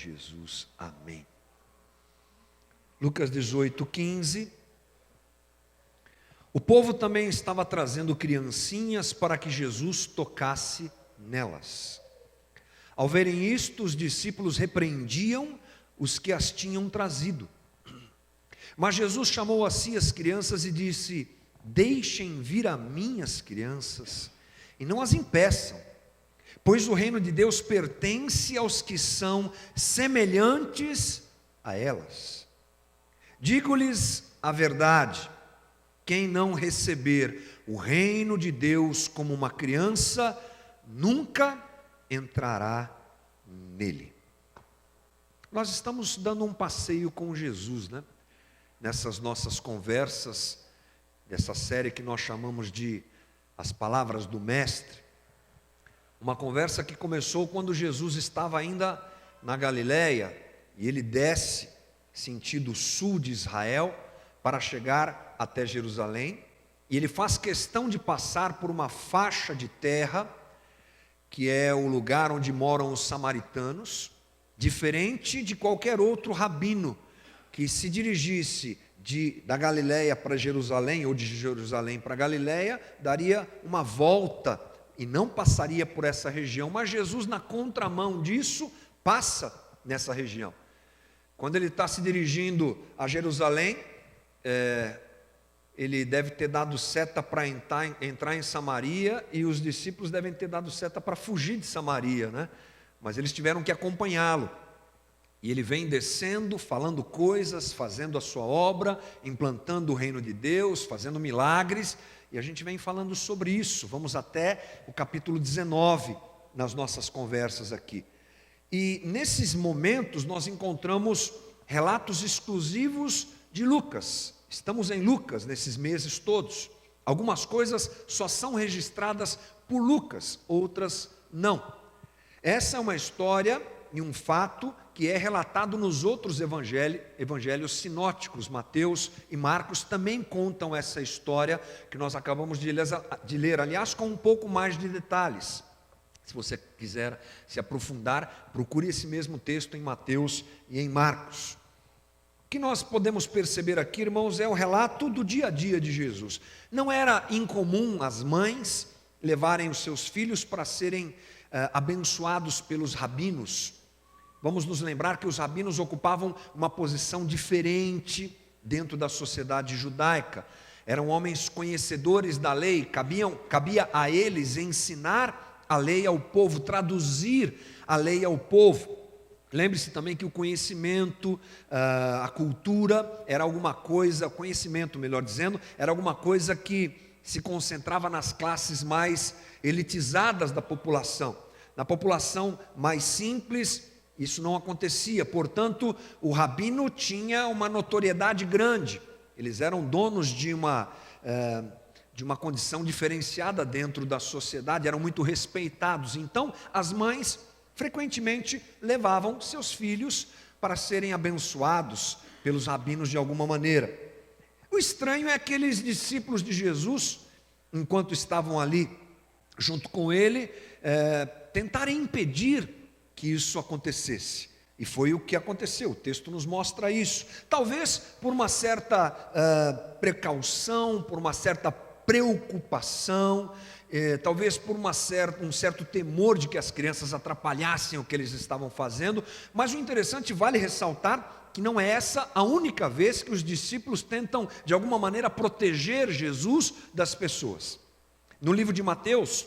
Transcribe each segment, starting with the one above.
Jesus. Amém. Lucas 18:15. O povo também estava trazendo criancinhas para que Jesus tocasse nelas. Ao verem isto, os discípulos repreendiam os que as tinham trazido. Mas Jesus chamou a si as crianças e disse: deixem vir a mim as crianças, e não as impeçam, pois o reino de Deus pertence aos que são semelhantes a elas. Digo-lhes a verdade: quem não receber o reino de Deus como uma criança, nunca entrará nele. Nós estamos dando um passeio com Jesus, né? Nessas nossas conversas, dessa série que nós chamamos de As Palavras do Mestre. Uma conversa que começou quando Jesus estava ainda na Galileia, e ele desce sentido sul de Israel para chegar até Jerusalém, e ele faz questão de passar por uma faixa de terra, que é o lugar onde moram os samaritanos, diferente de qualquer outro rabino que se dirigisse da Galileia para Jerusalém, ou de Jerusalém para Galileia, daria uma volta e não passaria por essa região. Mas Jesus, na contramão disso, passa nessa região. Quando ele está se dirigindo a Jerusalém, ele deve ter dado seta para entrar em Samaria, e os discípulos devem ter dado seta para fugir de Samaria, né? Mas eles tiveram que acompanhá-lo. E ele vem descendo, falando coisas, fazendo a sua obra, implantando o reino de Deus, fazendo milagres, e a gente vem falando sobre isso. Vamos até o capítulo 19 nas nossas conversas aqui. E nesses momentos nós encontramos relatos exclusivos de Lucas. Estamos em Lucas nesses meses todos. Algumas coisas só são registradas por Lucas, outras não. Essa é uma história e um fato que é relatado nos outros evangelhos sinóticos. Mateus e Marcos também contam essa história que nós acabamos de ler, aliás, com um pouco mais de detalhes. Se você quiser se aprofundar, procure esse mesmo texto em Mateus e em Marcos. O que nós podemos perceber aqui, irmãos, é o relato do dia a dia de Jesus. Não era incomum as mães levarem os seus filhos para serem abençoados pelos rabinos. Vamos nos lembrar que os rabinos ocupavam uma posição diferente dentro da sociedade judaica. Eram homens conhecedores da lei, cabia a eles ensinar a lei ao povo, traduzir a lei ao povo. Lembre-se também que o conhecimento, a cultura, era alguma coisa, o conhecimento, melhor dizendo, era alguma coisa que se concentrava nas classes mais elitizadas da população. Na população mais simples, isso não acontecia. Portanto, o rabino tinha uma notoriedade grande. Eles eram donos de uma condição diferenciada dentro da sociedade, eram muito respeitados. Então, as mães frequentemente levavam seus filhos para serem abençoados pelos rabinos de alguma maneira. O estranho é que aqueles discípulos de Jesus, enquanto estavam ali junto com ele, tentarem impedir que isso acontecesse. E foi o que aconteceu, o texto nos mostra isso. Talvez por uma certa precaução, por uma certa preocupação, talvez por um certo temor de que as crianças atrapalhassem o que eles estavam fazendo. Mas o interessante, vale ressaltar, que não é essa a única vez que os discípulos tentam de alguma maneira proteger Jesus das pessoas. No livro de Mateus,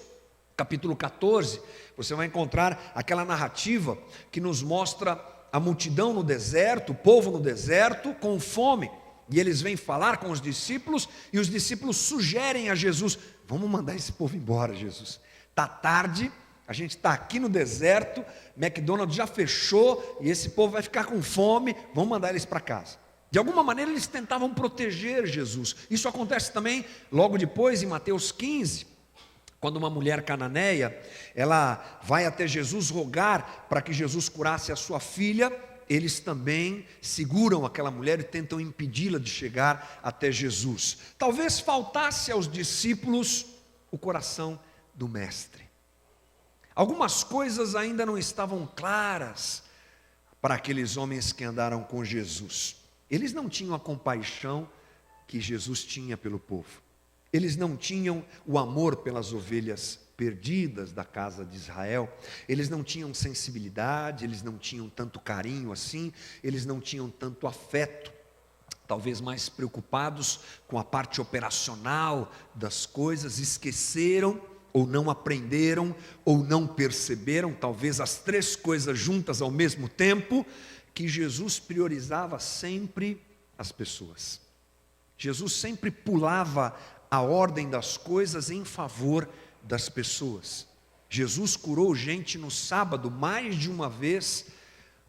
capítulo 14, você vai encontrar aquela narrativa que nos mostra a multidão no deserto, o povo no deserto com fome, e eles vêm falar com os discípulos, e os discípulos sugerem a Jesus: vamos mandar esse povo embora, Jesus, está tarde, a gente está aqui no deserto, McDonald's já fechou, e esse povo vai ficar com fome, vamos mandar eles para casa. De alguma maneira eles tentavam proteger Jesus. Isso acontece também logo depois em Mateus 15, quando uma mulher cananeia, ela vai até Jesus rogar para que Jesus curasse a sua filha. Eles também seguram aquela mulher e tentam impedi-la de chegar até Jesus. Talvez faltasse aos discípulos o coração do mestre. Algumas coisas ainda não estavam claras para aqueles homens que andaram com Jesus. Eles não tinham a compaixão que Jesus tinha pelo povo. Eles não tinham o amor pelas ovelhas perdidas da casa de Israel. Eles não tinham sensibilidade, eles não tinham tanto carinho assim, eles não tinham tanto afeto. Talvez mais preocupados com a parte operacional das coisas, esqueceram, ou não aprenderam, ou não perceberam, talvez as três coisas juntas ao mesmo tempo, que Jesus priorizava sempre as pessoas. Jesus sempre pulava a ordem das coisas em favor das pessoas. Jesus curou gente no sábado mais de uma vez,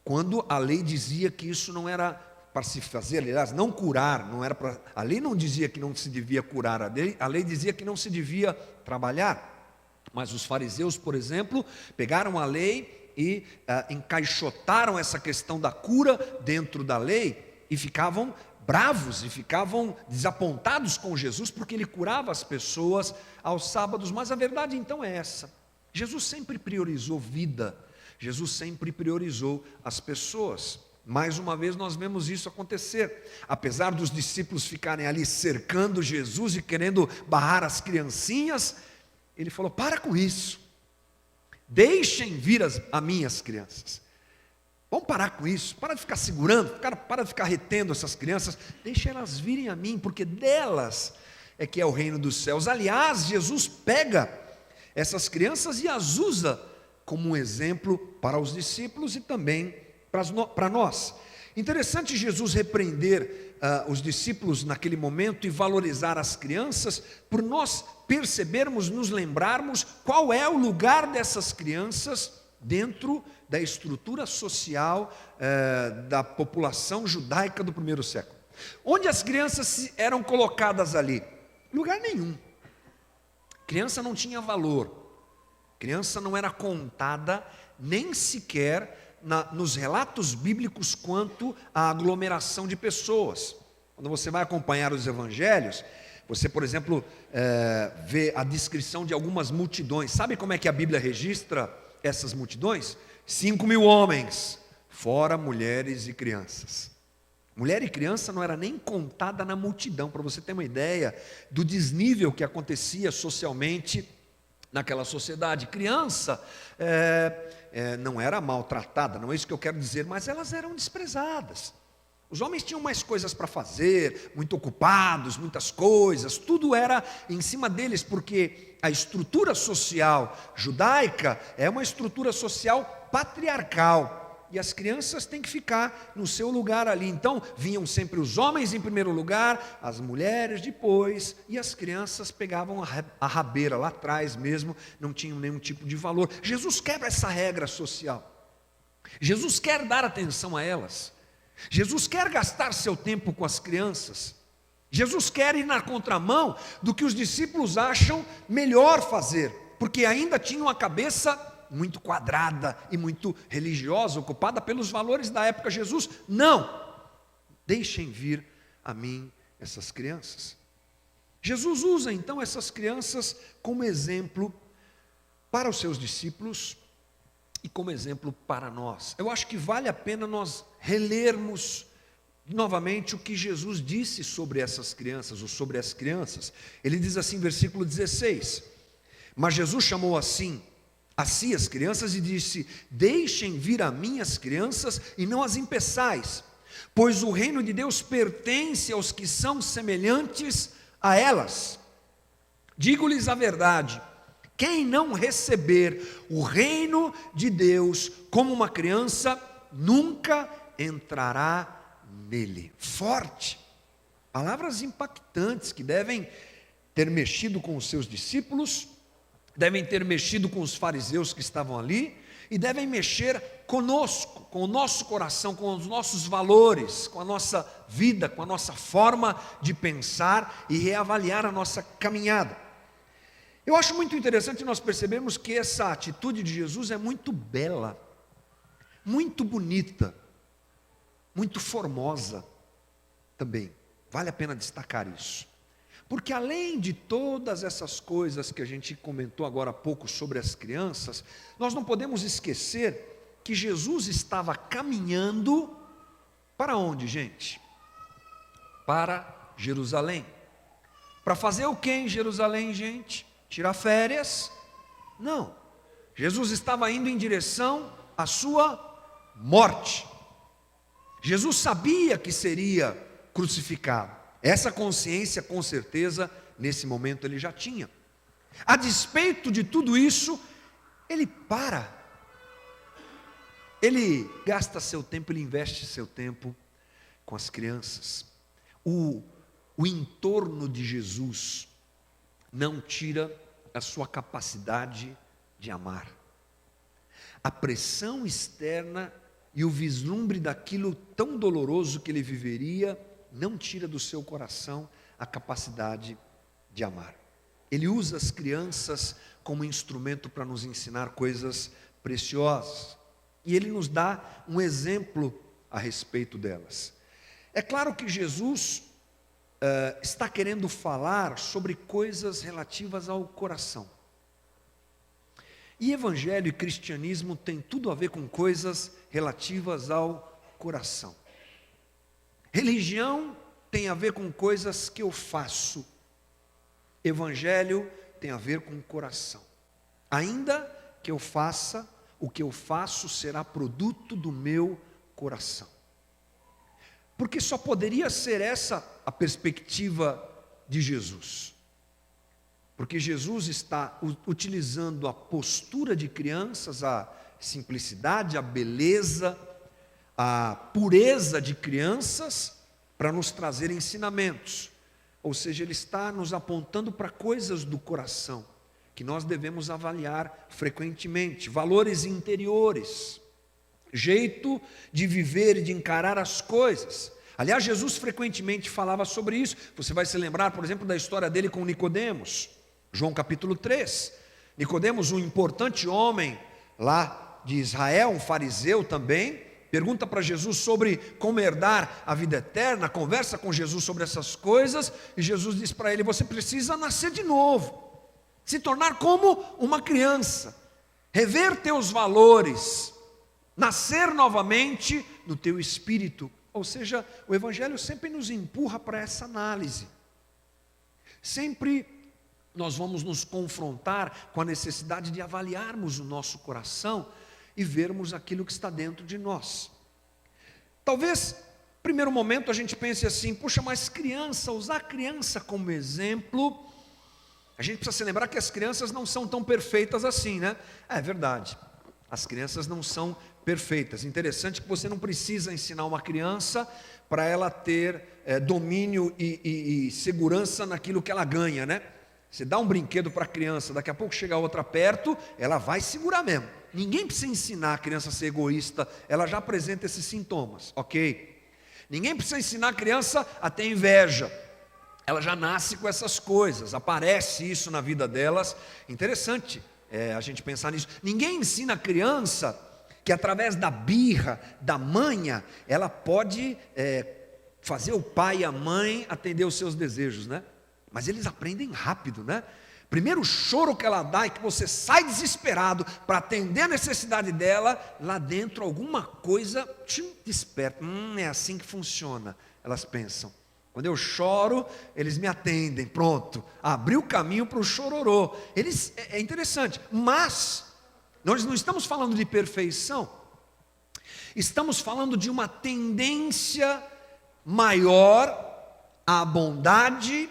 quando a lei dizia que isso não era para se fazer, aliás, não curar, não era para, a lei não dizia que não se devia curar, a lei dizia que não se devia trabalhar. Mas os fariseus, por exemplo, pegaram a lei e encaixotaram essa questão da cura dentro da lei e ficavam bravos e ficavam desapontados com Jesus porque ele curava as pessoas aos sábados. Mas a verdade então é essa: Jesus sempre priorizou vida, Jesus sempre priorizou as pessoas. Mais uma vez nós vemos isso acontecer. Apesar dos discípulos ficarem ali cercando Jesus e querendo barrar as criancinhas, ele falou: para com isso, deixem vir a minhas crianças. Vamos parar com isso, para de ficar segurando, para de ficar retendo essas crianças, deixem elas virem a mim, porque delas é que é o reino dos céus. Aliás, Jesus pega essas crianças e as usa como um exemplo para os discípulos e também para nós. Interessante Jesus repreender os discípulos naquele momento e valorizar as crianças, por nós percebermos, nos lembrarmos qual é o lugar dessas crianças dentro da estrutura social da população judaica do primeiro século. Onde as crianças eram colocadas ali? Lugar nenhum. Criança não tinha valor, criança não era contada nem sequer nos relatos bíblicos quanto à aglomeração de pessoas. Quando você vai acompanhar os evangelhos, você, por exemplo, vê a descrição de algumas multidões. Sabe como é que a Bíblia registra essas multidões? 5.000 homens, fora mulheres e crianças. Mulher e criança não era nem contada na multidão, para você ter uma ideia do desnível que acontecia socialmente naquela sociedade. Criança não era maltratada, não é isso que eu quero dizer, mas elas eram desprezadas. Os homens tinham mais coisas para fazer, muito ocupados, muitas coisas, tudo era em cima deles, porque a estrutura social judaica é uma estrutura social patriarcal, e as crianças têm que ficar no seu lugar ali. Então vinham sempre os homens em primeiro lugar, as mulheres depois, e as crianças pegavam a rabeira lá atrás mesmo, não tinham nenhum tipo de valor. Jesus quebra essa regra social, Jesus quer dar atenção a elas, Jesus quer gastar seu tempo com as crianças, Jesus quer ir na contramão do que os discípulos acham melhor fazer, porque ainda tinham a cabeça muito quadrada e muito religiosa, ocupada pelos valores da época. Jesus: não, deixem vir a mim essas crianças. Jesus usa então essas crianças como exemplo para os seus discípulos e como exemplo para nós. Eu acho que vale a pena nós relermos novamente o que Jesus disse sobre essas crianças, ou sobre as crianças. Ele diz assim, versículo 16: mas Jesus chamou assim as crianças e disse: deixem vir a mim as crianças e não as impeçais, pois o reino de Deus pertence aos que são semelhantes a elas. Digo-lhes a verdade, quem não receber o reino de Deus como uma criança, nunca entrará nele. Forte, palavras impactantes que devem ter mexido com os seus discípulos, devem ter mexido com os fariseus que estavam ali, e devem mexer conosco, com o nosso coração, com os nossos valores, com a nossa vida, com a nossa forma de pensar e reavaliar a nossa caminhada. Eu acho muito interessante nós percebermos que essa atitude de Jesus é muito bela, muito bonita, muito formosa também. Vale a pena destacar isso. Porque além de todas essas coisas que a gente comentou agora há pouco sobre as crianças, nós não podemos esquecer que Jesus estava caminhando para onde, gente? Para Jerusalém. Para fazer o que em Jerusalém, gente? Tirar férias? Não. Jesus estava indo em direção à sua morte. Jesus sabia que seria crucificado. Essa consciência, com certeza, nesse momento ele já tinha. A despeito de tudo isso, ele para. Ele gasta seu tempo, ele investe seu tempo com as crianças. O entorno de Jesus não tira a sua capacidade de amar. A pressão externa e o vislumbre daquilo tão doloroso que ele viveria não tira do seu coração a capacidade de amar. Ele usa as crianças como instrumento para nos ensinar coisas preciosas. E ele nos dá um exemplo a respeito delas. É claro que Jesus está querendo falar sobre coisas relativas ao coração. E evangelho e cristianismo tem tudo a ver com coisas relativas ao coração. Religião tem a ver com coisas que eu faço. Evangelho tem a ver com o coração. Ainda que eu faça, o que eu faço será produto do meu coração. Porque só poderia ser essa a perspectiva de Jesus. Porque Jesus está utilizando a postura de crianças, a simplicidade, a beleza, a pureza de crianças, para nos trazer ensinamentos. Ou seja, Ele está nos apontando para coisas do coração, que nós devemos avaliar frequentemente, valores interiores, jeito de viver e de encarar as coisas. Aliás, Jesus frequentemente falava sobre isso. Você vai se lembrar, por exemplo, da história dele com Nicodemos, João capítulo 3. Nicodemos, um importante homem lá de Israel, um fariseu também, pergunta para Jesus sobre como herdar a vida eterna, conversa com Jesus sobre essas coisas, e Jesus diz para ele: você precisa nascer de novo, se tornar como uma criança, rever teus valores, nascer novamente no teu espírito. Ou seja, o Evangelho sempre nos empurra para essa análise. Sempre nós vamos nos confrontar com a necessidade de avaliarmos o nosso coração e vermos aquilo que está dentro de nós. Talvez, no primeiro momento, a gente pense assim: puxa, mas criança, usar a criança como exemplo, a gente precisa se lembrar que as crianças não são tão perfeitas assim, né? É verdade, as crianças não são perfeitas. Interessante que você não precisa ensinar uma criança para ela ter domínio e segurança naquilo que ela ganha, né? Você dá um brinquedo para a criança, daqui a pouco chega outra perto, ela vai segurar mesmo. Ninguém precisa ensinar a criança a ser egoísta, ela já apresenta esses sintomas, ok? Ninguém precisa ensinar a criança a ter inveja, ela já nasce com essas coisas, aparece isso na vida delas. Interessante a gente pensar nisso. Ninguém ensina a criança que através da birra, da manha, ela pode fazer o pai e a mãe atender os seus desejos, né? Mas eles aprendem rápido, né? Primeiro choro que ela dá é que você sai desesperado para atender a necessidade dela, lá dentro alguma coisa te desperta. É assim que funciona, elas pensam. Quando eu choro, eles me atendem, pronto, abriu o caminho para o chororô. É interessante, mas nós não estamos falando de perfeição, estamos falando de uma tendência maior à bondade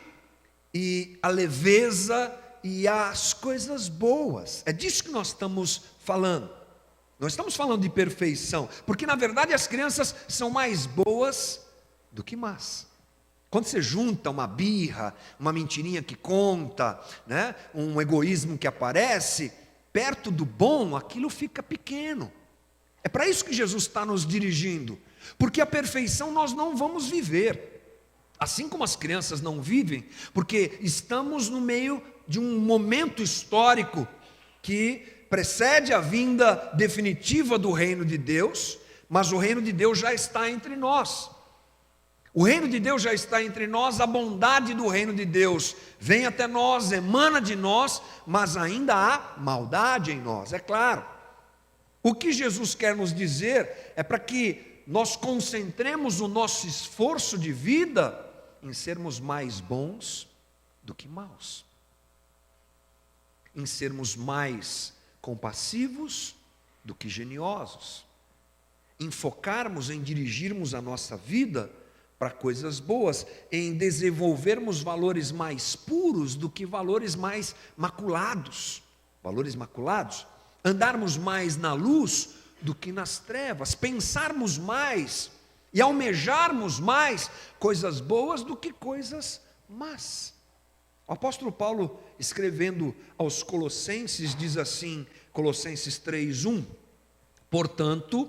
e à leveza e às coisas boas. É disso que nós estamos falando. Não estamos falando de perfeição, porque na verdade as crianças são mais boas do que más. Quando você junta uma birra, uma mentirinha que conta, né, um egoísmo que aparece, perto do bom, aquilo fica pequeno. É para isso que Jesus está nos dirigindo, porque a perfeição nós não vamos viver. Assim como as crianças não vivem, porque estamos no meio de um momento histórico que precede a vinda definitiva do reino de Deus, mas o reino de Deus já está entre nós. O reino de Deus já está entre nós, a bondade do reino de Deus vem até nós, emana de nós, mas ainda há maldade em nós, é claro. O que Jesus quer nos dizer é para que nós concentremos o nosso esforço de vida em sermos mais bons do que maus, em sermos mais compassivos do que geniosos, em focarmos em dirigirmos a nossa vida para coisas boas, em desenvolvermos valores mais puros do que valores mais maculados, andarmos mais na luz do que nas trevas, pensarmos mais e almejarmos mais coisas boas do que coisas más. O apóstolo Paulo, escrevendo aos Colossenses, diz assim, Colossenses 3:1: portanto,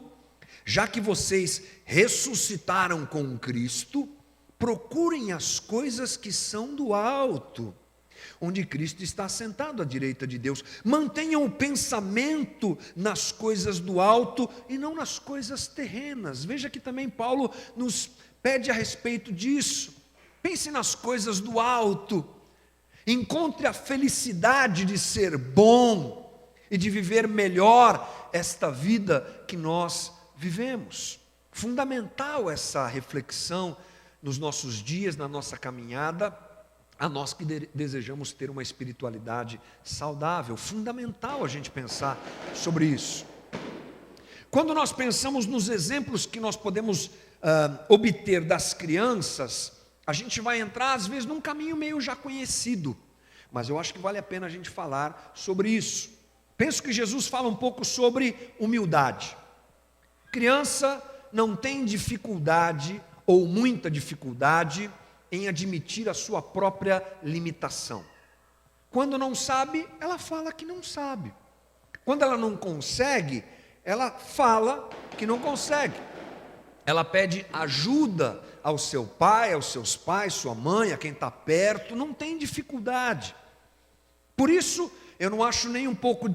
já que vocês ressuscitaram com Cristo, procurem as coisas que são do alto, onde Cristo está assentado à direita de Deus. Mantenham o pensamento nas coisas do alto e não nas coisas terrenas. Veja que também Paulo nos pede a respeito disso. Pense nas coisas do alto. Encontre a felicidade de ser bom e de viver melhor esta vida que nós vivemos. Fundamental essa reflexão nos nossos dias, na nossa caminhada, a nós que desejamos ter uma espiritualidade saudável. Fundamental a gente pensar sobre isso. Quando nós pensamos nos exemplos que nós podemos obter das crianças, a gente vai entrar às vezes num caminho meio já conhecido, mas eu acho que vale a pena a gente falar sobre isso. Penso que Jesus fala um pouco sobre humildade. Criança não tem dificuldade ou muita dificuldade em admitir a sua própria limitação. Quando não sabe, ela fala que não sabe. Quando ela não consegue, ela fala que não consegue. Ela pede ajuda ao seu pai, aos seus pais, sua mãe, a quem está perto, não tem dificuldade. Por isso, eu não acho nem um pouco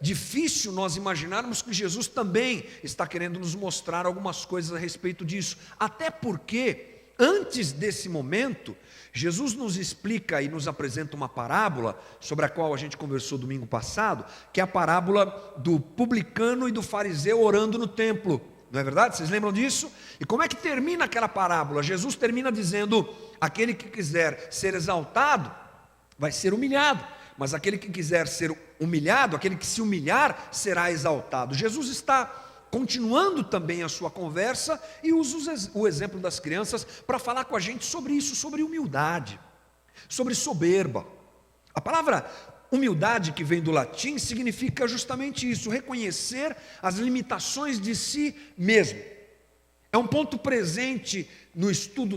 difícil nós imaginarmos que Jesus também está querendo nos mostrar algumas coisas a respeito disso. Até porque, antes desse momento, Jesus nos explica e nos apresenta uma parábola, sobre a qual a gente conversou domingo passado, que é a parábola do publicano e do fariseu orando no templo. Não é verdade? Vocês lembram disso? E como é que termina aquela parábola? Jesus termina dizendo: aquele que quiser ser exaltado, vai ser humilhado. Mas aquele que quiser ser humilhado, aquele que se humilhar, será exaltado. Jesus está continuando também a sua conversa e usa o exemplo das crianças para falar com a gente sobre isso, sobre humildade, sobre soberba. A palavra humildade, que vem do latim, significa justamente isso: reconhecer as limitações de si mesmo. É um ponto presente no estudo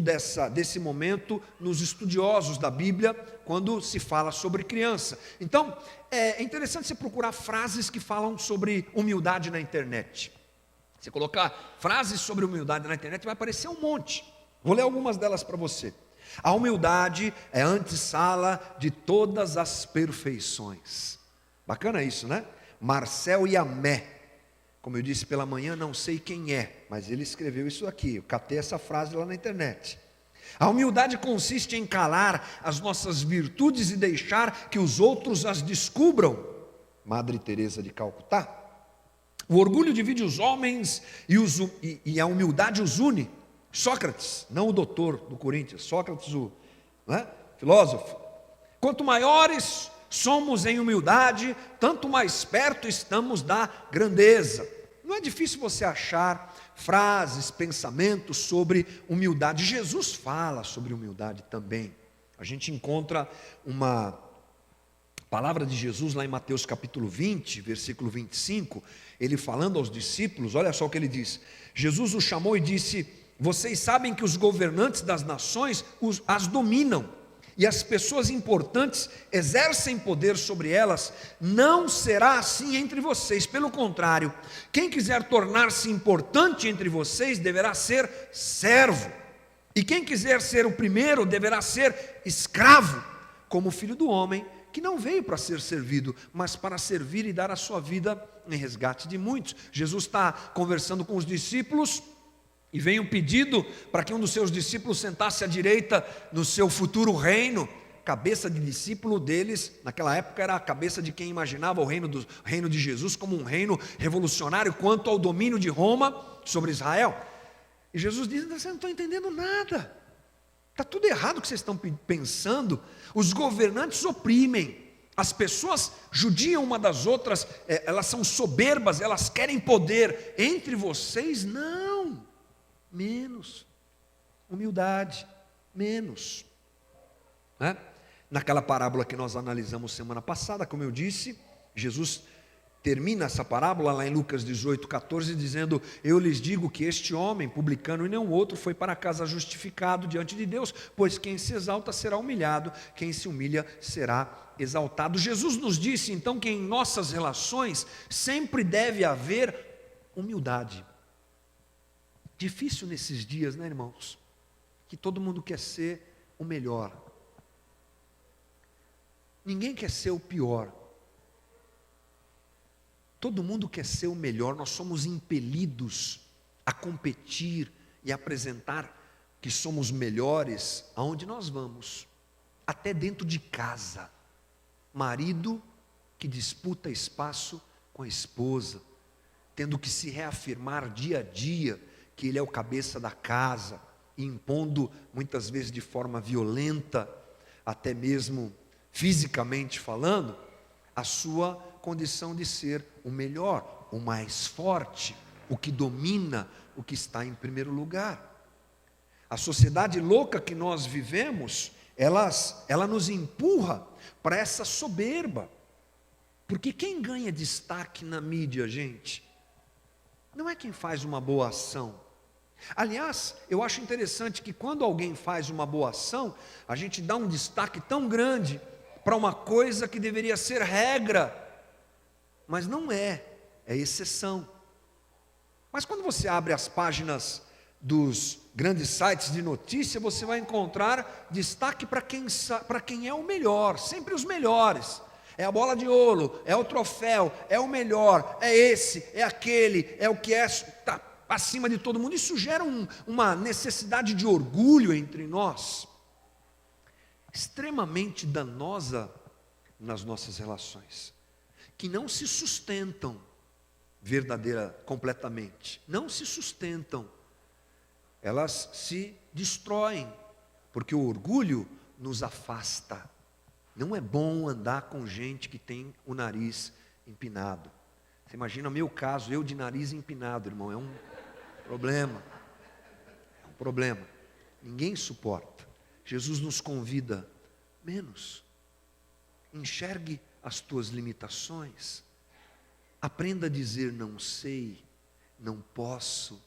desse momento, nos estudiosos da Bíblia, quando se fala sobre criança. Então, é interessante você procurar frases que falam sobre humildade na internet. Você colocar frases sobre humildade na internet, vai aparecer um monte. Vou ler algumas delas para você. A humildade é a antessala de todas as perfeições. Bacana isso, né? Marcel Yamé, como eu disse pela manhã, não sei quem é, mas ele escreveu isso aqui. Eu catei essa frase lá na internet. A humildade consiste em calar as nossas virtudes e deixar que os outros as descubram. Madre Teresa de Calcutá. O orgulho divide os homens e a humildade os une. Sócrates, não o doutor do Corinthians, Sócrates, filósofo. Quanto maiores somos em humildade, tanto mais perto estamos da grandeza. Não é difícil você achar frases, pensamentos sobre humildade. Jesus fala sobre humildade também. A gente encontra uma palavra de Jesus lá em Mateus capítulo 20, versículo 25, ele falando aos discípulos, olha só o que ele diz. Jesus os chamou e disse: vocês sabem que os governantes das nações as dominam, e as pessoas importantes exercem poder sobre elas. Não será assim entre vocês, pelo contrário, quem quiser tornar-se importante entre vocês deverá ser servo, e quem quiser ser o primeiro deverá ser escravo, como o Filho do Homem, que não veio para ser servido, mas para servir e dar a sua vida em resgate de muitos. Jesus está conversando com os discípulos, e vem um pedido para que um dos seus discípulos sentasse à direita no seu futuro reino. cabeça de discípulo deles, naquela época era a cabeça de quem imaginava o reino de Jesus como um reino revolucionário quanto ao domínio de Roma sobre Israel. E Jesus diz: vocês não estão entendendo nada, está tudo errado o que vocês estão pensando. Os governantes oprimem, as pessoas judiam uma das outras, elas são soberbas, elas querem poder. Entre vocês, não, menos humildade, menos, né? Naquela parábola que nós analisamos semana passada, como eu disse, Jesus termina essa parábola lá em Lucas 18, 14, dizendo: eu lhes digo que este homem, publicano e nenhum outro, foi para casa justificado diante de Deus, pois quem se exalta será humilhado, quem se humilha será exaltado. Jesus nos disse então que em nossas relações sempre deve haver humildade. Difícil nesses dias, né, irmãos? Que todo mundo quer ser o melhor. Ninguém quer ser o pior. Todo mundo quer ser o melhor. Nós somos impelidos a competir e apresentar que somos melhores aonde nós vamos, até dentro de casa. Marido que disputa espaço com a esposa, tendo que se reafirmar dia a dia que ele é o cabeça da casa, e impondo muitas vezes de forma violenta, até mesmo fisicamente falando, a sua condição de ser o melhor, o mais forte, o que domina, o que está em primeiro lugar. A sociedade louca que nós vivemos, ela nos empurra para essa soberba, porque quem ganha destaque na mídia, gente, não é quem faz uma boa ação. Aliás, eu acho interessante que quando alguém faz uma boa ação, a gente dá um destaque tão grande para uma coisa que deveria ser regra, mas não é exceção. Mas quando você abre as páginas dos grandes sites de notícia, você vai encontrar destaque para quem é o melhor, sempre os melhores. É a bola de ouro, é o troféu, é o melhor, é esse, é aquele, é o que está acima de todo mundo. Isso gera uma necessidade de orgulho entre nós, extremamente danosa nas nossas relações, que não se sustentam completamente, não se sustentam, elas se destroem, porque o orgulho nos afasta. Não é bom andar com gente que tem o nariz empinado. Você imagina meu caso, eu de nariz empinado, irmão, é um problema, ninguém suporta. Jesus nos convida, menos, enxergue as tuas limitações, aprenda a dizer não sei, não posso,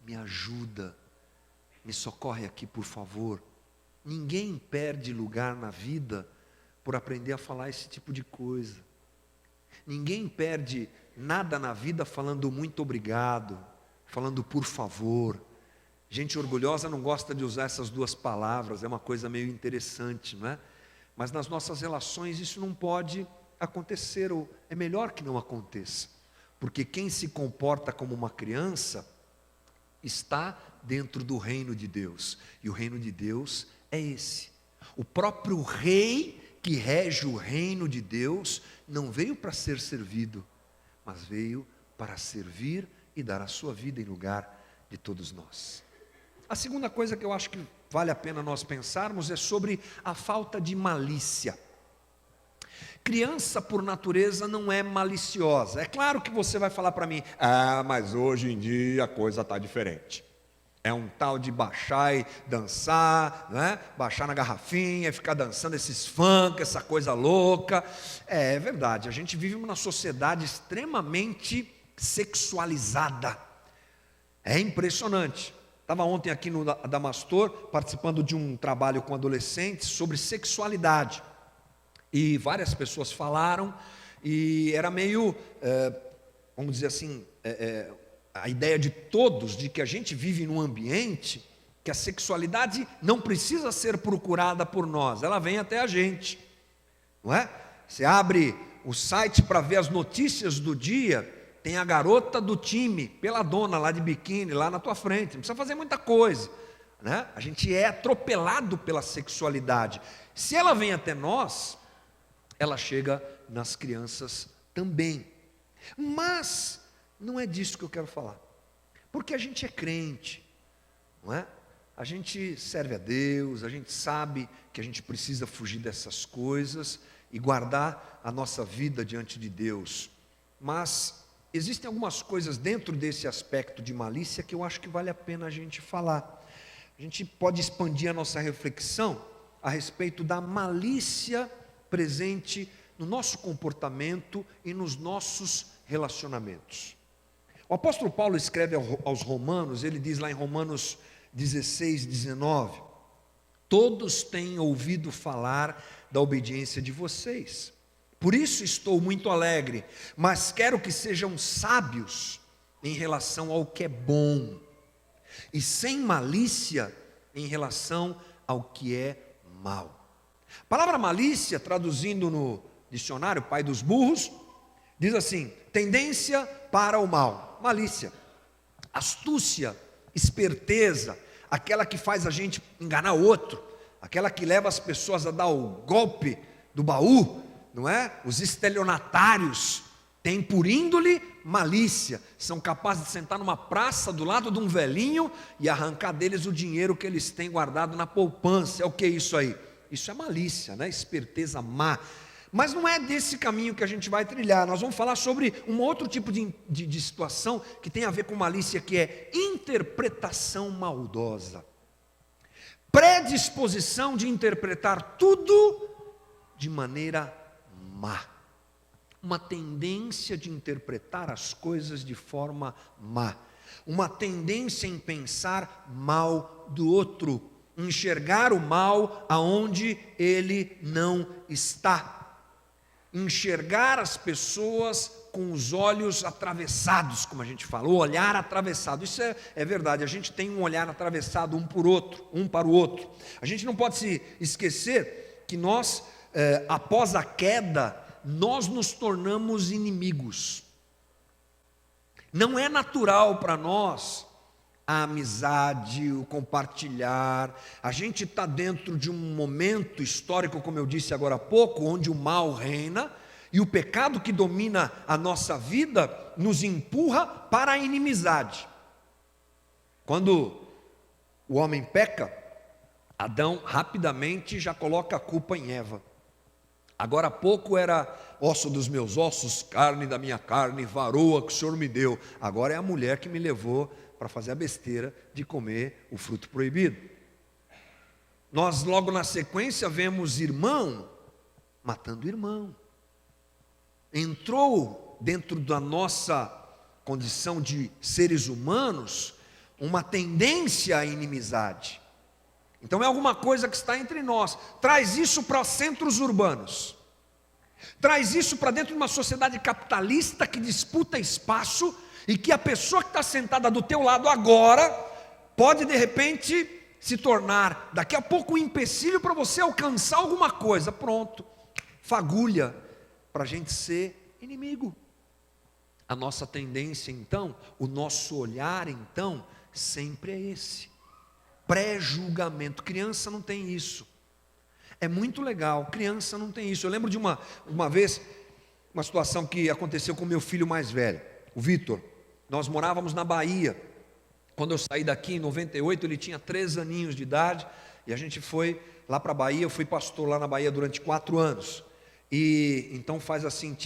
me ajuda, me socorre aqui por favor. Ninguém perde lugar na vida por aprender a falar esse tipo de coisa. Ninguém perde nada na vida falando muito obrigado, falando por favor. Gente orgulhosa não gosta de usar essas duas palavras, é uma coisa meio interessante, não é? Mas nas nossas relações isso não pode acontecer, ou é melhor que não aconteça, porque quem se comporta como uma criança está dentro do reino de Deus, e o reino de Deus é esse. O próprio rei que rege o reino de Deus não veio para ser servido, mas veio para servir e dar a sua vida em lugar de todos nós. A segunda coisa que eu acho que vale a pena nós pensarmos é sobre a falta de malícia. Criança, por natureza, não é maliciosa. É claro que você vai falar para mim: mas hoje em dia a coisa está diferente. É um tal de baixar e dançar, né? Baixar na garrafinha e ficar dançando esses funk, essa coisa louca. É verdade, a gente vive numa sociedade extremamente sexualizada. É impressionante. Estava ontem aqui no Adamastor, participando de um trabalho com adolescentes sobre sexualidade. E várias pessoas falaram, e era meio, vamos dizer assim, a ideia de todos, de que a gente vive num ambiente que a sexualidade não precisa ser procurada por nós, ela vem até a gente, não é? Você abre o site para ver as notícias do dia, tem a garota do time, peladona lá de biquíni, lá na tua frente, não precisa fazer muita coisa, né? A gente é atropelado pela sexualidade. Se ela vem até nós, ela chega nas crianças também. Mas não é disso que eu quero falar. Porque a gente é crente, não é? A gente serve a Deus, a gente sabe que a gente precisa fugir dessas coisas e guardar a nossa vida diante de Deus. Mas existem algumas coisas dentro desse aspecto de malícia que eu acho que vale a pena a gente falar. A gente pode expandir a nossa reflexão a respeito da malícia presente no nosso comportamento e nos nossos relacionamentos. O apóstolo Paulo escreve aos Romanos, ele diz lá em Romanos 16, 19: todos têm ouvido falar da obediência de vocês, por isso estou muito alegre, mas quero que sejam sábios em relação ao que é bom, e sem malícia em relação ao que é mal. A palavra malícia, traduzindo no dicionário Pai dos Burros, diz assim: tendência para o mal, malícia, astúcia, esperteza, aquela que faz a gente enganar outro, aquela que leva as pessoas a dar o golpe do baú, não é? Os estelionatários têm por índole malícia, são capazes de sentar numa praça do lado de um velhinho e arrancar deles o dinheiro que eles têm guardado na poupança. É o que é isso aí? Isso é malícia, né? Esperteza má. Mas não é desse caminho que a gente vai trilhar. Nós vamos falar sobre um outro tipo de situação que tem a ver com malícia, que é interpretação maldosa. Predisposição de interpretar tudo de maneira má. Uma tendência de interpretar as coisas de forma má. Uma tendência em pensar mal do outro. Enxergar o mal aonde ele não está. Enxergar as pessoas com os olhos atravessados, como a gente falou, olhar atravessado. Isso é verdade, a gente tem um olhar atravessado um para o outro. A gente não pode se esquecer que nós, após a queda, nós nos tornamos inimigos. Não é natural para nós a amizade, o compartilhar. A gente está dentro de um momento histórico, como eu disse agora há pouco, onde o mal reina e o pecado que domina a nossa vida nos empurra para a inimizade. Quando o homem peca, Adão rapidamente já coloca a culpa em Eva. Agora há pouco era osso dos meus ossos, carne da minha carne, varoa que o Senhor me deu. Agora é a mulher que me levou para fazer a besteira de comer o fruto proibido. Nós logo na sequência vemos irmão matando irmão. Entrou dentro da nossa condição de seres humanos uma tendência à inimizade. Então é alguma coisa que está entre nós. Traz isso para os centros urbanos. Traz isso para dentro de uma sociedade capitalista que disputa espaço e que a pessoa que está sentada do teu lado agora pode de repente se tornar daqui a pouco um empecilho para você alcançar alguma coisa. Pronto, fagulha para a gente ser inimigo. A nossa tendência então, o nosso olhar então, sempre é esse. Pré-julgamento. Criança não tem isso. É muito legal, criança não tem isso. Eu lembro de uma vez, uma situação que aconteceu com meu filho mais velho, o Vitor. Nós morávamos na Bahia. Quando eu saí daqui em 98, ele tinha 3 aninhos de idade, e a gente foi lá para a Bahia. Eu fui pastor lá na Bahia durante 4 anos. E então faz assim,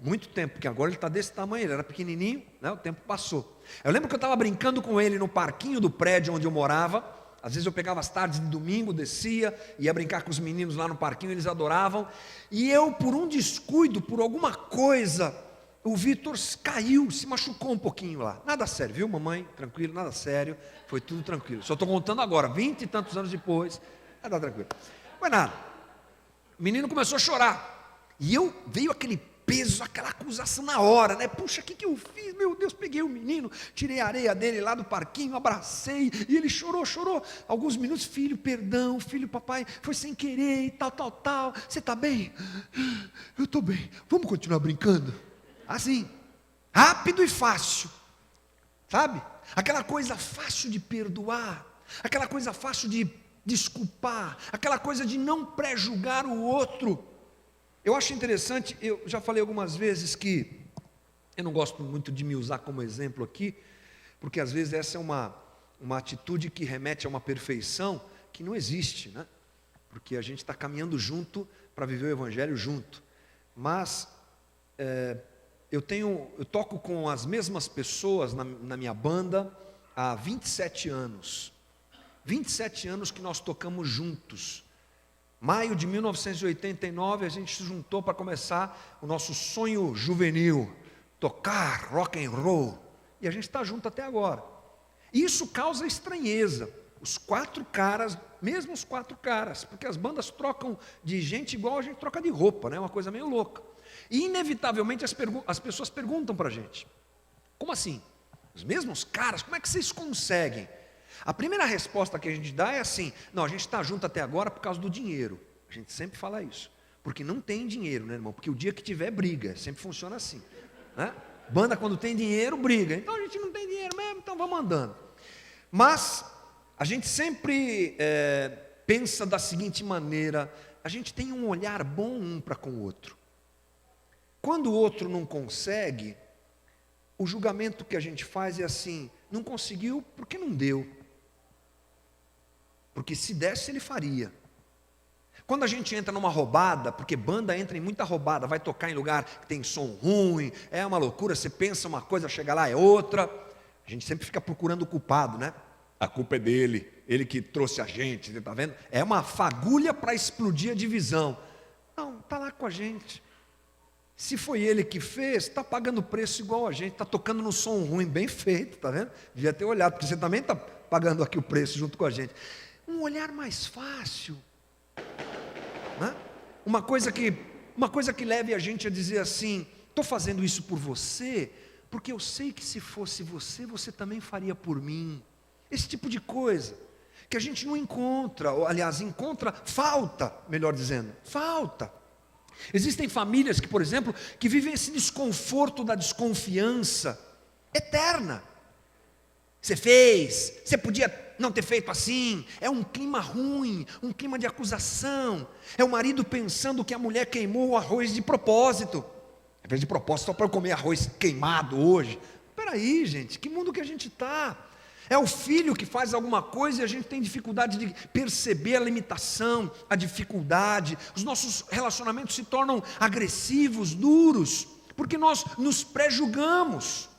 muito tempo, porque agora ele está desse tamanho, ele era pequenininho, né? O tempo passou. Eu lembro que eu estava brincando com ele no parquinho do prédio onde eu morava. Às vezes eu pegava as tardes de domingo, descia, ia brincar com os meninos lá no parquinho, eles adoravam. E eu, por um descuido, por alguma coisa, o Vitor caiu, se machucou um pouquinho lá. Nada sério, viu mamãe? Tranquilo, nada sério, foi tudo tranquilo. Só estou contando agora, 20 e tantos anos depois, nada tranquilo. Não foi nada. O menino começou a chorar. E veio aquele peso, aquela acusação na hora, né? Puxa, o que eu fiz? Meu Deus, peguei o menino, tirei a areia dele lá do parquinho, abracei, e ele chorou. Alguns minutos, filho, perdão, filho, papai, foi sem querer, e tal. Você está bem? Eu estou bem. Vamos continuar brincando? Assim, rápido e fácil, sabe? Aquela coisa fácil de perdoar, aquela coisa fácil de desculpar, aquela coisa de não pré-julgar o outro. Eu acho interessante, eu já falei algumas vezes que eu não gosto muito de me usar como exemplo aqui, porque às vezes essa é uma atitude que remete a uma perfeição que não existe, né? Porque a gente está caminhando junto para viver o Evangelho junto. Mas eu toco com as mesmas pessoas na minha banda há 27 anos. 27 anos que nós tocamos juntos. Maio de 1989 a gente se juntou para começar o nosso sonho juvenil, tocar rock and roll. E a gente está junto até agora. E isso causa estranheza. Os 4 caras, mesmo os 4 caras, porque as bandas trocam de gente igual a gente troca de roupa, né? Uma coisa meio louca. E inevitavelmente as pessoas perguntam para a gente: como assim? Os mesmos caras, como é que vocês conseguem? A primeira resposta que a gente dá é assim: não, a gente está junto até agora por causa do dinheiro. A gente sempre fala isso, porque não tem dinheiro, né, irmão? Porque o dia que tiver briga, sempre funciona assim, né? Banda quando tem dinheiro, briga. Então a gente não tem dinheiro mesmo, então vamos andando. Mas a gente sempre pensa da seguinte maneira: a gente tem um olhar bom um para com o outro. Quando o outro não consegue, o julgamento que a gente faz é assim: não conseguiu porque não deu. Porque se desse, ele faria. Quando a gente entra numa roubada, porque banda entra em muita roubada, vai tocar em lugar que tem som ruim, é uma loucura, você pensa uma coisa, chega lá é outra. A gente sempre fica procurando o culpado, né? A culpa é dele, ele que trouxe a gente, você está vendo? É uma fagulha para explodir a divisão. Não, está lá com a gente. Se foi ele que fez, está pagando preço igual a gente, está tocando no som ruim, bem feito, está vendo? Devia ter olhado, porque você também está pagando aqui o preço junto com a gente. Um olhar mais fácil, né? Uma coisa que leve a gente a dizer assim: estou fazendo isso por você, porque eu sei que se fosse você, você também faria por mim. Esse tipo de coisa, que a gente não encontra, ou aliás, falta, melhor dizendo, falta. Existem famílias que, por exemplo, que vivem esse desconforto da desconfiança eterna. Você podia não ter feito assim. É um clima ruim, um clima de acusação. É o marido pensando que a mulher queimou o arroz de propósito. Às vezes de propósito só para eu comer arroz queimado hoje. Espera aí, gente, que mundo que a gente está? É o filho que faz alguma coisa e a gente tem dificuldade de perceber a limitação, a dificuldade. Os nossos relacionamentos se tornam agressivos, duros, porque nós nos pré-julgamos.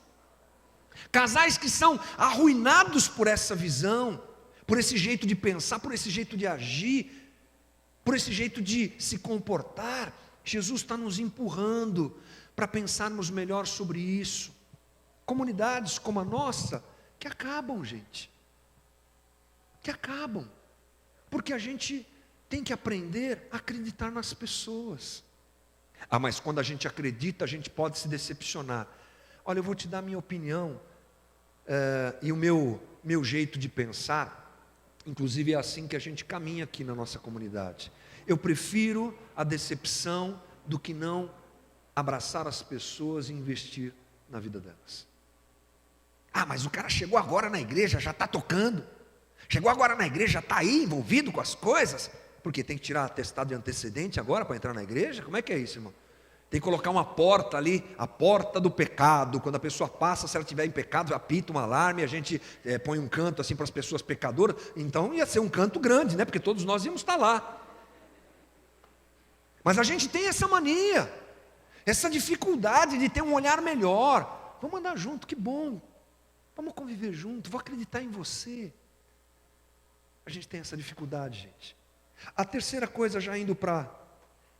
Casais que são arruinados por essa visão, por esse jeito de pensar, por esse jeito de agir, por esse jeito de se comportar. Jesus está nos empurrando para pensarmos melhor sobre isso. Comunidades como a nossa, que acabam, gente. Que acabam. Porque a gente tem que aprender a acreditar nas pessoas. Ah, mas quando a gente acredita, a gente pode se decepcionar. Olha, eu vou te dar a minha opinião. E o meu jeito de pensar, inclusive é assim que a gente caminha aqui na nossa comunidade. Eu prefiro a decepção do que não abraçar as pessoas e investir na vida delas. Ah, mas o cara chegou agora na igreja, já está tocando. Chegou agora na igreja, já está aí envolvido com as coisas. Porque tem que tirar atestado de antecedente agora para entrar na igreja? Como é que é isso, irmão? Tem que colocar uma porta ali, a porta do pecado. Quando a pessoa passa, se ela estiver em pecado, apita um alarme, a gente põe um canto assim para as pessoas pecadoras. Então ia ser um canto grande, né? Porque todos nós íamos estar lá. Mas a gente tem essa mania, essa dificuldade de ter um olhar melhor. Vamos andar junto, que bom. Vamos conviver junto, vou acreditar em você. A gente tem essa dificuldade, gente. A terceira coisa, já indo para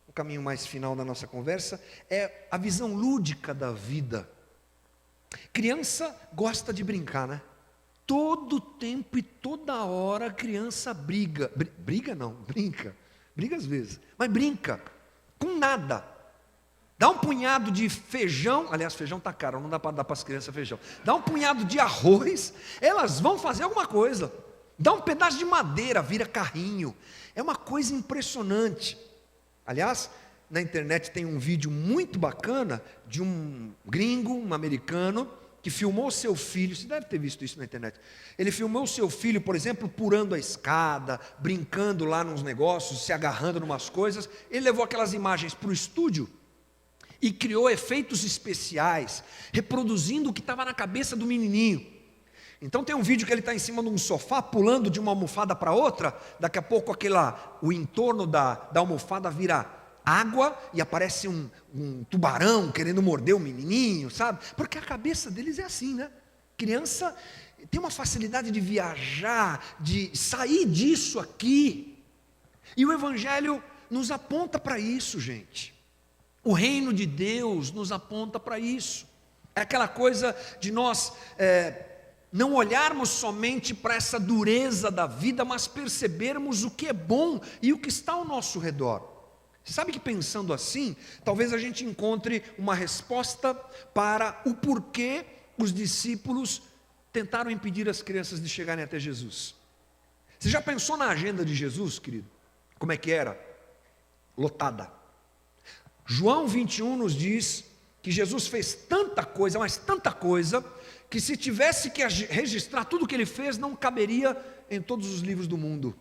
o caminho mais final da nossa conversa, é a visão lúdica da vida. Criança gosta de brincar, né? Todo tempo e toda hora a criança briga. Briga não, brinca. Briga às vezes, mas brinca com nada. Dá um punhado de feijão, aliás, feijão está caro, não dá para dar para as crianças feijão. Dá um punhado de arroz, elas vão fazer alguma coisa. Dá um pedaço de madeira, vira carrinho. É uma coisa impressionante. Aliás, na internet tem um vídeo muito bacana de um gringo, um americano, que filmou seu filho, você deve ter visto isso na internet, ele filmou seu filho, por exemplo, pulando a escada, brincando lá nos negócios, se agarrando em umas coisas, ele levou aquelas imagens para o estúdio, e criou efeitos especiais, reproduzindo o que estava na cabeça do menininho. Então tem um vídeo que ele está em cima de um sofá, pulando de uma almofada para outra, daqui a pouco o entorno da almofada vira água, e aparece um tubarão querendo morder o menininho, sabe? Porque a cabeça deles é assim, né? Criança tem uma facilidade de viajar, de sair disso aqui, e o Evangelho nos aponta para isso, gente. O reino de Deus nos aponta para isso. É aquela coisa de nós não olharmos somente para essa dureza da vida, mas percebermos o que é bom e o que está ao nosso redor. Você sabe que pensando assim, talvez a gente encontre uma resposta para o porquê os discípulos tentaram impedir as crianças de chegarem até Jesus. Você já pensou na agenda de Jesus, querido? Como é que era? Lotada. João 21 nos diz que Jesus fez tanta coisa, mas tanta coisa, que se tivesse que registrar tudo o que ele fez, não caberia em todos os livros do mundo.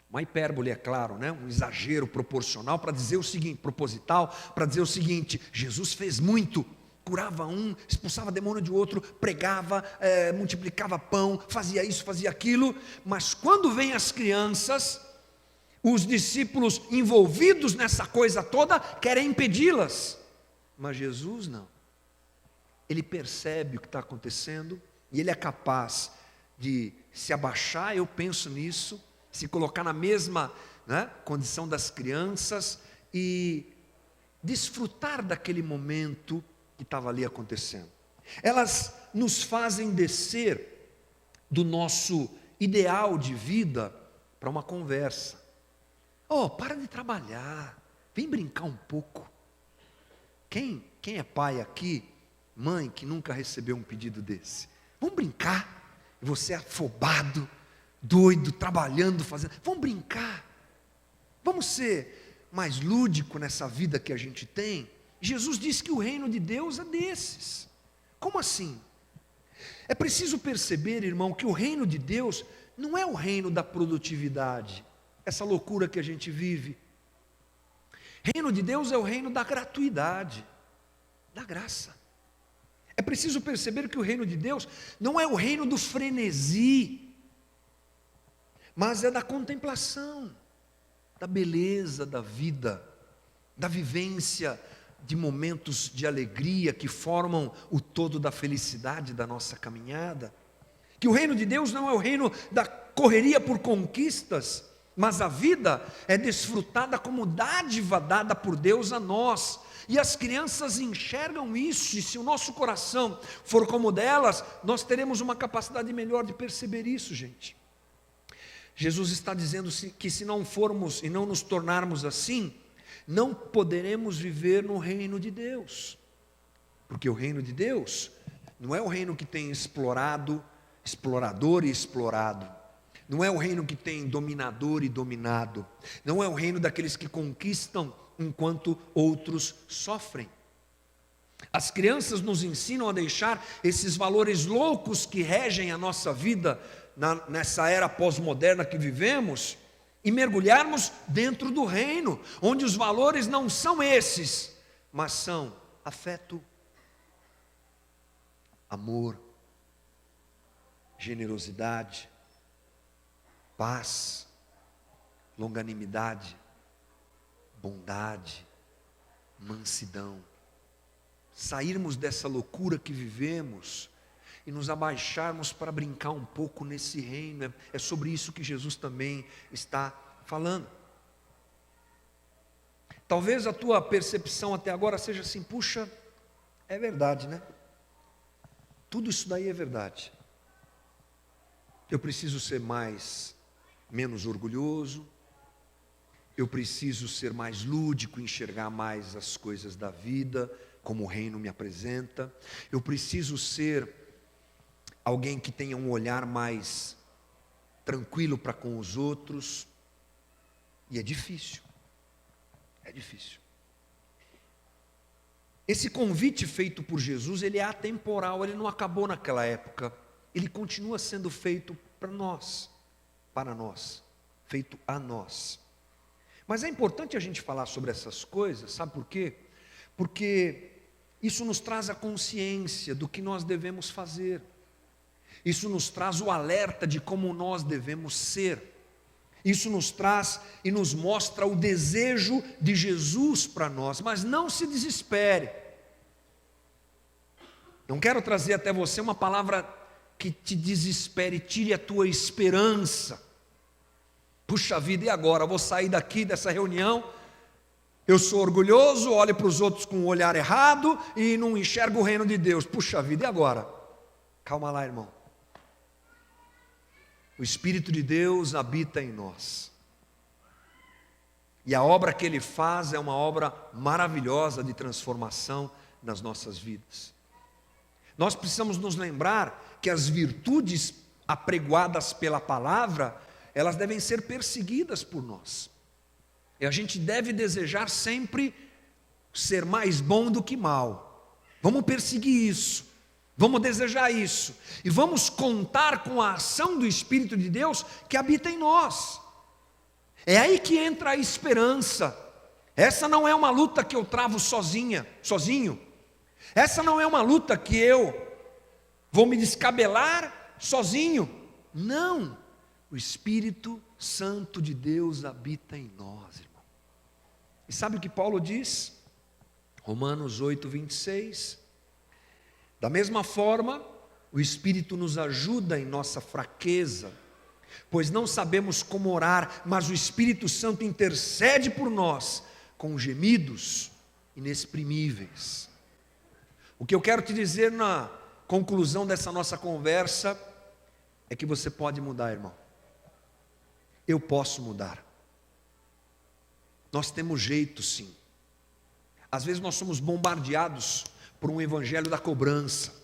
Uma hipérbole, é claro, né? Um exagero proporcional para dizer o seguinte, proposital, para dizer o seguinte: Jesus fez muito, curava um, expulsava demônio de outro, pregava, multiplicava pão, fazia isso, fazia aquilo, mas quando vem as crianças, os discípulos envolvidos nessa coisa toda querem impedi-las, mas Jesus não. Ele percebe o que está acontecendo e ele é capaz de se abaixar, eu penso nisso, se colocar na mesma, né, condição das crianças e desfrutar daquele momento que estava ali acontecendo. Elas nos fazem descer do nosso ideal de vida para uma conversa. Para de trabalhar, vem brincar um pouco. Quem é pai aqui, mãe, que nunca recebeu um pedido desse? Vamos brincar, e você é afobado, doido, trabalhando, fazendo, vamos brincar, vamos ser mais lúdico nessa vida que a gente tem. Jesus disse que o reino de Deus é desses. Como assim? É preciso perceber, irmão, que o reino de Deus não é o reino da produtividade, essa loucura que a gente vive. Reino de Deus é o reino da gratuidade, da graça. É preciso perceber que o reino de Deus não é o reino do frenesi, mas é da contemplação, da beleza da vida, da vivência de momentos de alegria que formam o todo da felicidade da nossa caminhada. Que o reino de Deus não é o reino da correria por conquistas, mas a vida é desfrutada como dádiva dada por Deus a nós. E as crianças enxergam isso, e se o nosso coração for como o delas, nós teremos uma capacidade melhor de perceber isso, gente. Jesus está dizendo que se não formos e não nos tornarmos assim, não poderemos viver no reino de Deus. Porque o reino de Deus não é o reino que tem explorador e explorado. Não é o reino que tem dominador e dominado. Não é o reino daqueles que conquistam enquanto outros sofrem. As crianças nos ensinam a deixar esses valores loucos que regem a nossa vida nessa era pós-moderna que vivemos e mergulharmos dentro do reino, onde os valores não são esses, mas são afeto, amor, generosidade, paz, longanimidade, bondade, mansidão. Sairmos dessa loucura que vivemos e nos abaixarmos para brincar um pouco nesse reino. É sobre isso que Jesus também está falando. Talvez a tua percepção até agora seja assim: puxa, é verdade, né? Tudo isso daí é verdade. Eu preciso ser menos orgulhoso, eu preciso ser mais lúdico, enxergar mais as coisas da vida, como o reino me apresenta, eu preciso ser alguém que tenha um olhar mais tranquilo para com os outros, e é difícil, esse convite feito por Jesus, ele é atemporal, ele não acabou naquela época. Ele continua sendo feito para nós, feito a nós. Mas é importante a gente falar sobre essas coisas, sabe por quê? Porque isso nos traz a consciência do que nós devemos fazer. Isso nos traz o alerta de como nós devemos ser. Isso nos traz e nos mostra o desejo de Jesus para nós. Mas não se desespere. Não quero trazer até você uma palavra que te desespere, tire a tua esperança. Puxa vida, e agora? Eu vou sair daqui dessa reunião, eu sou orgulhoso, olho para os outros com o olhar errado e não enxergo o reino de Deus. Puxa vida, e agora? Calma lá, irmão. O Espírito de Deus habita em nós. E a obra que Ele faz é uma obra maravilhosa de transformação nas nossas vidas. Nós precisamos nos lembrar que as virtudes apregoadas pela palavra, elas devem ser perseguidas por nós. E a gente deve desejar sempre ser mais bom do que mal. Vamos perseguir isso. Vamos desejar isso. E vamos contar com a ação do Espírito de Deus que habita em nós. É aí que entra a esperança. Essa não é uma luta que eu travo sozinho. Essa não é uma luta que eu vou me descabelar sozinho. Não. O Espírito Santo de Deus habita em nós, irmão. E sabe o que Paulo diz? Romanos 8, 26. Da mesma forma, o Espírito nos ajuda em nossa fraqueza, pois não sabemos como orar, mas o Espírito Santo intercede por nós com gemidos inexprimíveis. O que eu quero te dizer na conclusão dessa nossa conversa é que você pode mudar, irmão. Eu posso mudar. Nós temos jeito, sim. Às vezes nós somos bombardeados por um evangelho da cobrança,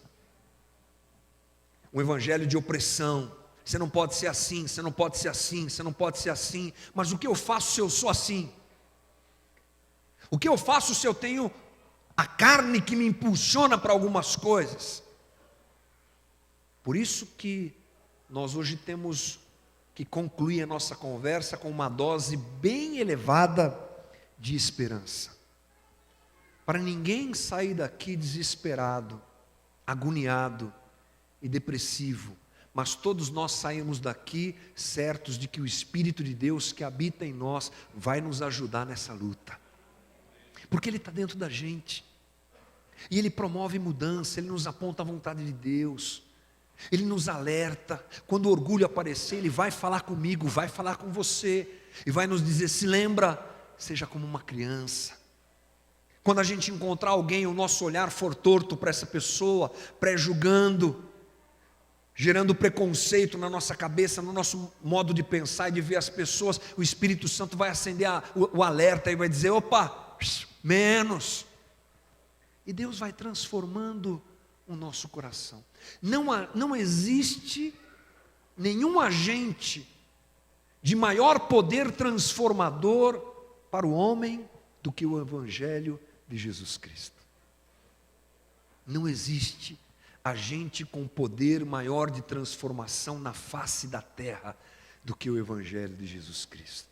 um evangelho de opressão. Você não pode ser assim, você não pode ser assim, você não pode ser assim. Mas o que eu faço se eu sou assim? O que eu faço se eu tenho a carne que me impulsiona para algumas coisas? Por isso que nós hoje temos que concluir a nossa conversa com uma dose bem elevada de esperança. Para ninguém sair daqui desesperado, agoniado e depressivo, mas todos nós saímos daqui certos de que o Espírito de Deus que habita em nós vai nos ajudar nessa luta, porque Ele está dentro da gente, e Ele promove mudança, Ele nos aponta a vontade de Deus, Ele nos alerta. Quando o orgulho aparecer, Ele vai falar comigo, vai falar com você, e vai nos dizer: se lembra, seja como uma criança. Quando a gente encontrar alguém, o nosso olhar for torto para essa pessoa, pré-julgando, gerando preconceito na nossa cabeça, no nosso modo de pensar e de ver as pessoas, o Espírito Santo vai acender o alerta e vai dizer: opa, menos. E Deus vai transformando o nosso coração. Não existe nenhum agente de maior poder transformador para o homem do que o Evangelho de Jesus Cristo. Não existe agente com poder maior de transformação na face da terra do que o Evangelho de Jesus Cristo.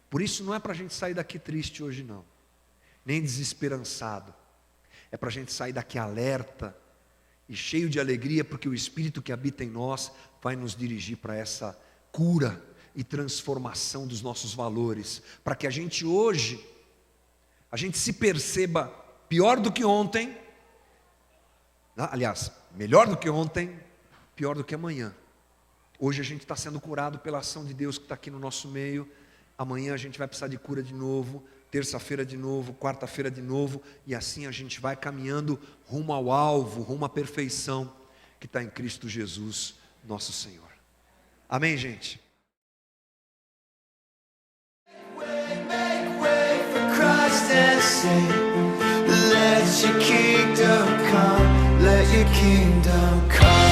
Por isso não é para a gente sair daqui triste hoje não, nem desesperançado. É para a gente sair daqui alerta e cheio de alegria, porque o Espírito que habita em nós vai nos dirigir para essa cura e transformação dos nossos valores, para que a gente hoje, a gente se perceba pior do que ontem, aliás, melhor do que ontem, pior do que amanhã. Hoje a gente está sendo curado pela ação de Deus que está aqui no nosso meio, amanhã a gente vai precisar de cura de novo, terça-feira de novo, quarta-feira de novo, e assim a gente vai caminhando rumo ao alvo, rumo à perfeição que está em Cristo Jesus, nosso Senhor. Amém, gente? Let your kingdom come, let your kingdom come.